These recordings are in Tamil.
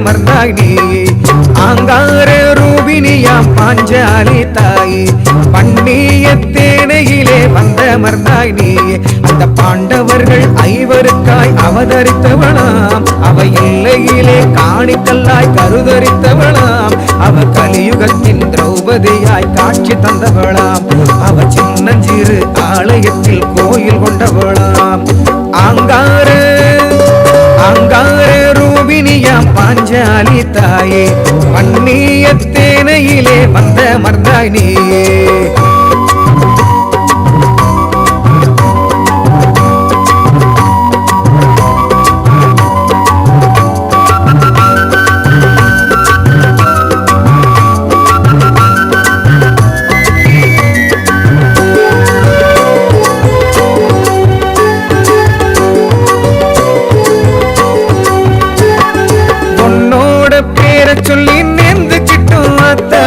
வந்தமர்ந்தாய் நீயே ஆங்கார ரூபினியாம் பாஞ்சாலி தாயே பண்ணிய தேனையிலே வந்தமர்ந்தாய் நீயே அந்த பாண்டவர்கள் ஐவருக்காய் அவதரித்தவளாம் அவ எல்லையிலே காணிக்கல்லாய் கருதரித்தவளாம் அவ கலியுகத்தின் திரௌபதியாய் காட்சி தந்தவளாம் அவ சின்னஞ்சிறு ஆலயத்தில் கோயில் கொண்டவளாம் ஆங்கார ரூபினியாம் பாஞ்சாலி தாயே பண்ணிய தேனையிலே வந்தமர்ந்தாய் நீயே சொல்லி நேர்ந்துக்கிட்டோம் ஆத்தா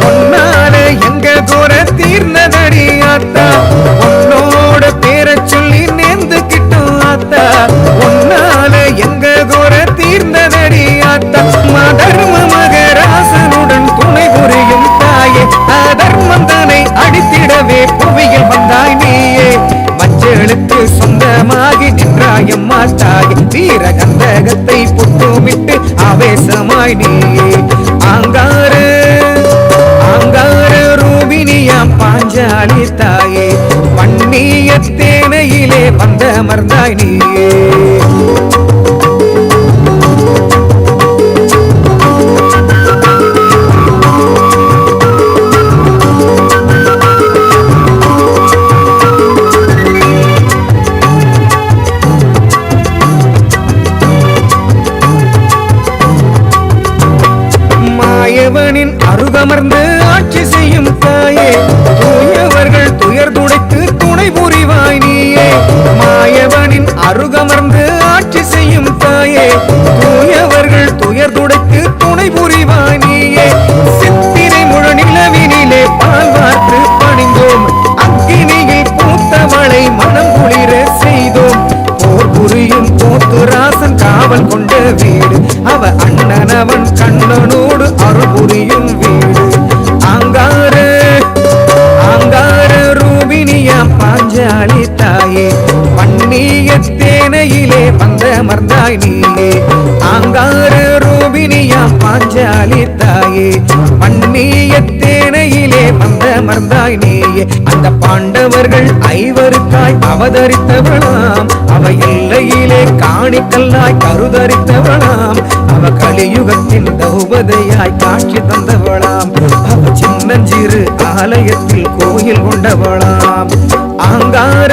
உன்னால எங்க தூர தீர்ந்ததடி ஆத்தா உன்னோட பேரை சொல்லி நேர்ந்துக்கிட்டோம் ஆத்தா உன்னால எங்க தூர தீர்ந்ததடி ஆத்தா மதர்ம மகராசனுடன் துணை புரியும் தாயே அதர்மம் தன்னை அடித்திடவே புவியில் வந்தாய் நீயே மஞ்சளுக்கு சொந்தமாகி நின்றாயம்மா தாயே வீர கந்தகத்தை புட்டுமிட்டு ஆவேசமாய் நீயே ஆங்கார ரூபினியாம் பாஞ்சாலி தாயே பண்ணிய தேனையிலே வந்தமர்ந்தாய் நீயே மாயவனின் அருகமர்ந்து ஆட்சி செய்யும் தாயே தூயவர்கள் துயர் துடைத்து துணை புரிவாய் நீயே மாயவனின் அருகமர்ந்து ஆட்சி செய்யும் தாயே தூயவர்கள் துயர் துடைத்து துணை புரிவாய் நீயே சித்திரை முழு நிலவினிலே பால் வார்த்து பணிந்தோம் அக்கினியில் பூத்தவளை மனம் குளிர செய்தோம் போர் புரியும் போத்துராசன் காவல் கொண்ட வீடு அவ அண்ணனவன் கண்ணனோடு அருள் புரியும் வீடு ஆங்கார ரூபினியாம் பாஞ்சாலி தாயே பண்ணிய தேனையிலே வந்தமர்ந்தாய் நீயே ஆங்கார ரூபினியாம் பாஞ்சாலி தாயே பண்ணிய தேனையிலே வந்தமர்ந்தாய் நீயே அந்த பாண்டவர்கள் ஐவருக்காய் அவதரித்தவளாம் அவ எல்லையிலே காணிக்கல்லாய் கருதரித்தவளாம் அவ கலியுகத்தின் திரௌபதியாய் காட்சி தந்தவளாம் அவ சின்னஞ்சிறு ஆலயத்தில் கோயில் கொண்டவளாம் ஆங்கார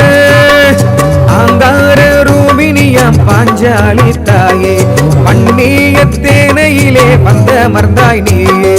ரூபினியாம் பாஞ்சாலி தாயே பண்ணிய தேனையிலே வந்தமர்ந்தாய் நீயே